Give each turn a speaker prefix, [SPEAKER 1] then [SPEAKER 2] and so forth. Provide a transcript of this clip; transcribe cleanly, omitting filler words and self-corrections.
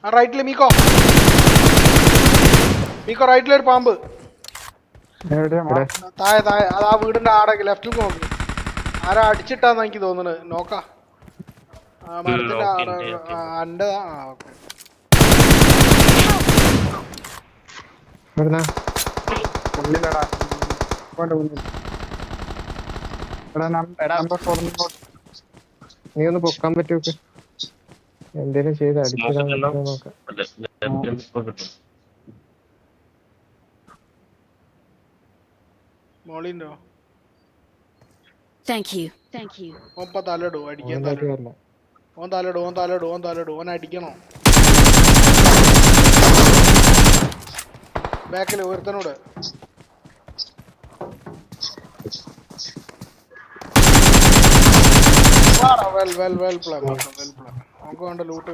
[SPEAKER 1] ആ റൈറ്റില് മീക്കോ റൈറ്റിലൊരു പാമ്പ്. താഴെ അത് ആ വീടിന്റെ ആടൊക്കെ ലെഫ്റ്റിൽ നോക്ക്. ആരാ അടിച്ചിട്ടാന്ന് എനിക്ക് തോന്നുന്നത്. നോക്കാ മരത്തിന്റെ അന്റെ ഓക്കെ.
[SPEAKER 2] നീ ഒന്ന് പൊക്കാൻ പറ്റുമോ? എന്തേലും ചെയ്ത് അടിച്ചിടാൻ പറ്റുമോ നോക്കാം.
[SPEAKER 1] മോളിണ്ടോ? ഓൻ തലയിടും അടിക്കാൻ. ഓൻ തലയിടും ഓൻ അടിക്കണോ? ബാക്കിൽ ഒരുത്തനോട് വെൽ പ്ലേ. നമുക്ക് വേണ്ട ലൂട്ട്